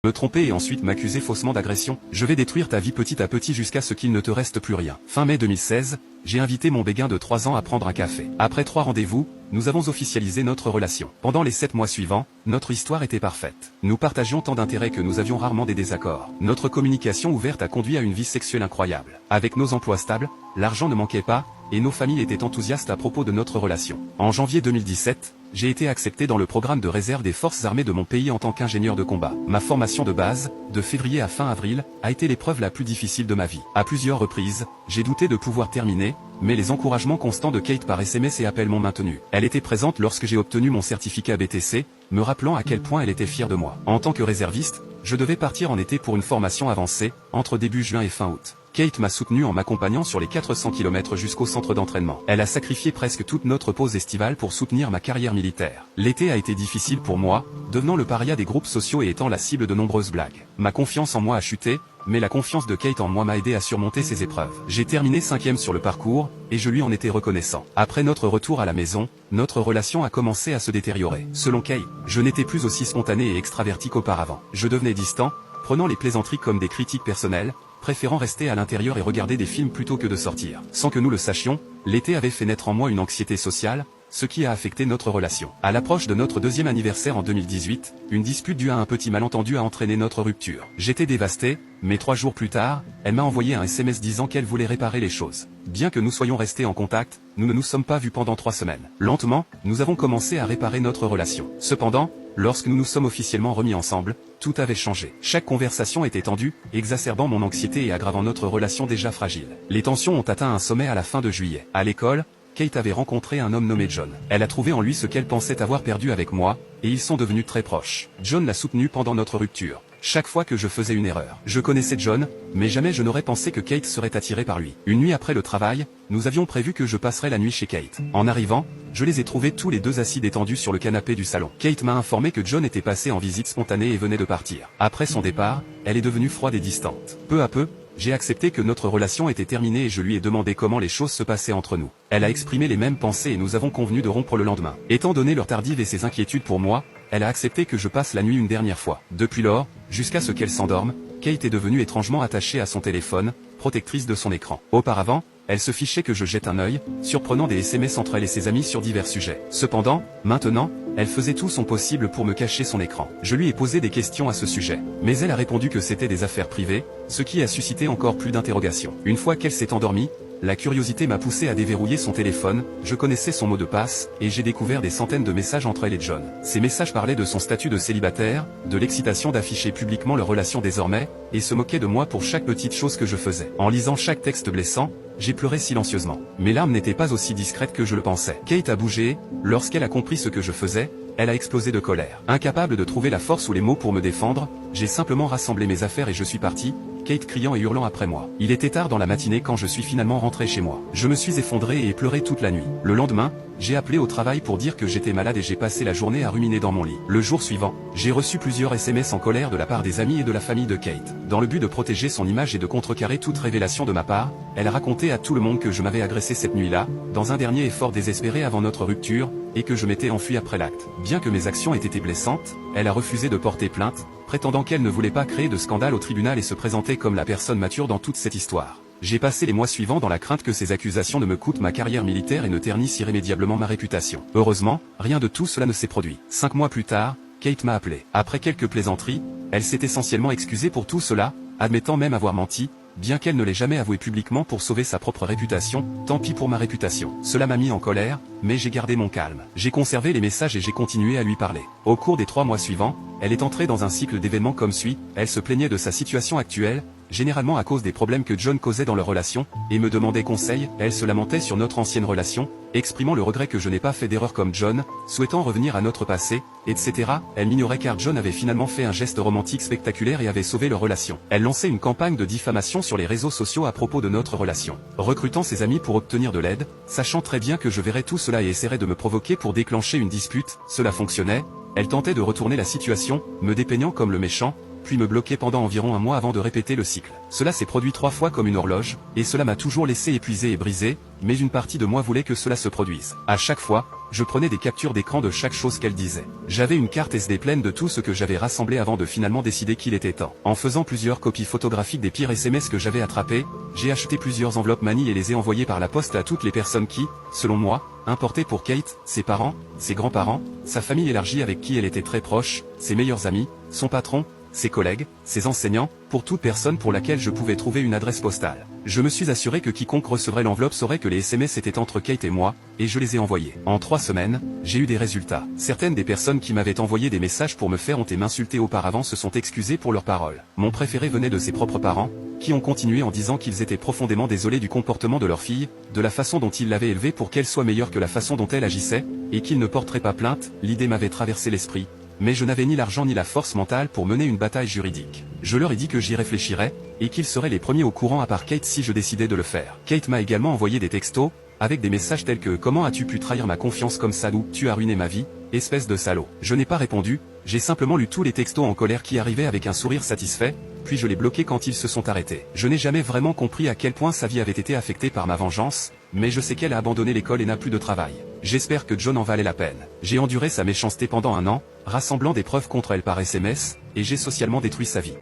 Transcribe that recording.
Me tromper et ensuite m'accuser faussement d'agression. Je vais détruire ta vie petit à petit jusqu'à ce qu'il ne te reste plus rien. Fin mai 2016, j'ai invité mon béguin de 3 ans à prendre un café. Après 3 rendez-vous, nous avons officialisé notre relation. Pendant les 7 mois suivants, notre histoire était parfaite. Nous partagions tant d'intérêts que nous avions rarement des désaccords. Notre communication ouverte a conduit à une vie sexuelle incroyable. Avec nos emplois stables, l'argent ne manquait pas, et nos familles étaient enthousiastes à propos de notre relation. En janvier 2017, j'ai été accepté dans le programme de réserve des forces armées de mon pays en tant qu'ingénieur de combat. Ma formation de base, de février à fin avril, a été l'épreuve la plus difficile de ma vie. À plusieurs reprises, j'ai douté de pouvoir terminer, mais les encouragements constants de Kate par SMS et appels m'ont maintenu. Elle était présente lorsque j'ai obtenu mon certificat BTC, me rappelant à quel point elle était fière de moi. En tant que réserviste, je devais partir en été pour une formation avancée, entre début juin et fin août. Kate m'a soutenu en m'accompagnant sur les 400 km jusqu'au centre d'entraînement. Elle a sacrifié presque toute notre pause estivale pour soutenir ma carrière militaire. L'été a été difficile pour moi, devenant le paria des groupes sociaux et étant la cible de nombreuses blagues. Ma confiance en moi a chuté, mais la confiance de Kate en moi m'a aidé à surmonter ces épreuves. J'ai terminé 5e sur le parcours, et je lui en étais reconnaissant. Après notre retour à la maison, notre relation a commencé à se détériorer. Selon Kate, je n'étais plus aussi spontané et extraverti qu'auparavant. Je devenais distant, prenant les plaisanteries comme des critiques personnelles, préférant rester à l'intérieur et regarder des films plutôt que de sortir. Sans que nous le sachions, l'été avait fait naître en moi une anxiété sociale, ce qui a affecté notre relation. À l'approche de notre 2e anniversaire en 2018, une dispute due à un petit malentendu a entraîné notre rupture. J'étais dévasté, mais 3 jours plus tard, elle m'a envoyé un SMS disant qu'elle voulait réparer les choses. Bien que nous soyons restés en contact, nous ne nous sommes pas vus pendant 3 semaines. Lentement, nous avons commencé à réparer notre relation. Cependant, lorsque nous nous sommes officiellement remis ensemble, tout avait changé. Chaque conversation était tendue, exacerbant mon anxiété et aggravant notre relation déjà fragile. Les tensions ont atteint un sommet à la fin de juillet. À l'école, Kate avait rencontré un homme nommé John. Elle a trouvé en lui ce qu'elle pensait avoir perdu avec moi, et ils sont devenus très proches. John l'a soutenue pendant notre rupture. Chaque fois que je faisais une erreur. Je connaissais John, mais jamais je n'aurais pensé que Kate serait attirée par lui. Une nuit après le travail, nous avions prévu que je passerais la nuit chez Kate. En arrivant, je les ai trouvés tous les deux assis détendus sur le canapé du salon. Kate m'a informé que John était passé en visite spontanée et venait de partir. Après son départ, elle est devenue froide et distante. Peu à peu, j'ai accepté que notre relation était terminée et je lui ai demandé comment les choses se passaient entre nous. Elle a exprimé les mêmes pensées et nous avons convenu de rompre le lendemain. Étant donné l'heure tardive et ses inquiétudes pour moi, elle a accepté que je passe la nuit une dernière fois. Depuis lors, jusqu'à ce qu'elle s'endorme, Kate est devenue étrangement attachée à son téléphone, protectrice de son écran. Auparavant, elle se fichait que je jette un œil, surprenant des SMS entre elle et ses amis sur divers sujets. Cependant, maintenant, elle faisait tout son possible pour me cacher son écran. Je lui ai posé des questions à ce sujet, mais elle a répondu que c'était des affaires privées, ce qui a suscité encore plus d'interrogations. Une fois qu'elle s'est endormie, la curiosité m'a poussé à déverrouiller son téléphone, je connaissais son mot de passe, et j'ai découvert des centaines de messages entre elle et John. Ces messages parlaient de son statut de célibataire, de l'excitation d'afficher publiquement leur relation désormais, et se moquaient de moi pour chaque petite chose que je faisais. En lisant chaque texte blessant, j'ai pleuré silencieusement. Mes larmes n'étaient pas aussi discrètes que je le pensais. Kate a bougé, lorsqu'elle a compris ce que je faisais, elle a explosé de colère. Incapable de trouver la force ou les mots pour me défendre, j'ai simplement rassemblé mes affaires et je suis parti, Kate criant et hurlant après moi. Il était tard dans la matinée quand je suis finalement rentré chez moi. Je me suis effondré et pleuré toute la nuit. Le lendemain, j'ai appelé au travail pour dire que j'étais malade et j'ai passé la journée à ruminer dans mon lit. Le jour suivant, j'ai reçu plusieurs SMS en colère de la part des amis et de la famille de Kate. Dans le but de protéger son image et de contrecarrer toute révélation de ma part, elle a raconté à tout le monde que je m'avais agressé cette nuit-là, dans un dernier effort désespéré avant notre rupture, et que je m'étais enfui après l'acte. Bien que mes actions aient été blessantes, elle a refusé de porter plainte, prétendant qu'elle ne voulait pas créer de scandale au tribunal et se présenter comme la personne mature dans toute cette histoire. J'ai passé les mois suivants dans la crainte que ces accusations ne me coûtent ma carrière militaire et ne ternissent irrémédiablement ma réputation. Heureusement, rien de tout cela ne s'est produit. 5 mois plus tard, Kate m'a appelé. Après quelques plaisanteries, elle s'est essentiellement excusée pour tout cela, admettant même avoir menti, bien qu'elle ne l'ait jamais avoué publiquement pour sauver sa propre réputation. Tant pis pour ma réputation. Cela m'a mis en colère, mais j'ai gardé mon calme. J'ai conservé les messages et j'ai continué à lui parler. Au cours des 3 mois suivants, elle est entrée dans un cycle d'événements comme suit. Elle se plaignait de sa situation actuelle, généralement à cause des problèmes que John causait dans leur relation, et me demandait conseil. Elle se lamentait sur notre ancienne relation, exprimant le regret que je n'ai pas fait d'erreur comme John, souhaitant revenir à notre passé, etc. Elle m'ignorait car John avait finalement fait un geste romantique spectaculaire et avait sauvé leur relation. Elle lançait une campagne de diffamation sur les réseaux sociaux à propos de notre relation, recrutant ses amis pour obtenir de l'aide, sachant très bien que je verrais tout cela et essaierais de me provoquer pour déclencher une dispute. Cela fonctionnait, elle tentait de retourner la situation, me dépeignant comme le méchant, puis me bloquer pendant environ un mois avant de répéter le cycle. Cela s'est produit 3 fois comme une horloge, et cela m'a toujours laissé épuisé et brisé, mais une partie de moi voulait que cela se produise. À chaque fois, je prenais des captures d'écran de chaque chose qu'elle disait. J'avais une carte SD pleine de tout ce que j'avais rassemblé avant de finalement décider qu'il était temps. En faisant plusieurs copies photographiques des pires SMS que j'avais attrapés, j'ai acheté plusieurs enveloppes Mani et les ai envoyées par la poste à toutes les personnes qui, selon moi, importaient pour Kate, ses parents, ses grands-parents, sa famille élargie avec qui elle était très proche, ses meilleurs amis, son patron, ses collègues, ses enseignants, pour toute personne pour laquelle je pouvais trouver une adresse postale. Je me suis assuré que quiconque recevrait l'enveloppe saurait que les SMS étaient entre Kate et moi, et je les ai envoyés. En 3 semaines, j'ai eu des résultats. Certaines des personnes qui m'avaient envoyé des messages pour me faire honte et m'insulter auparavant se sont excusées pour leurs paroles. Mon préféré venait de ses propres parents, qui ont continué en disant qu'ils étaient profondément désolés du comportement de leur fille, de la façon dont ils l'avaient élevée pour qu'elle soit meilleure que la façon dont elle agissait, et qu'ils ne porteraient pas plainte. L'idée m'avait traversé l'esprit, mais je n'avais ni l'argent ni la force mentale pour mener une bataille juridique. Je leur ai dit que j'y réfléchirais, et qu'ils seraient les premiers au courant à part Kate si je décidais de le faire. Kate m'a également envoyé des textos, avec des messages tels que « Comment as-tu pu trahir ma confiance comme ça ou « Tu as ruiné ma vie, espèce de salaud ». Je n'ai pas répondu, j'ai simplement lu tous les textos en colère qui arrivaient avec un sourire satisfait, puis je les bloquais quand ils se sont arrêtés. Je n'ai jamais vraiment compris à quel point sa vie avait été affectée par ma vengeance, mais je sais qu'elle a abandonné l'école et n'a plus de travail. J'espère que John en valait la peine. J'ai enduré sa méchanceté pendant 1 an, rassemblant des preuves contre elle par SMS, et j'ai socialement détruit sa vie.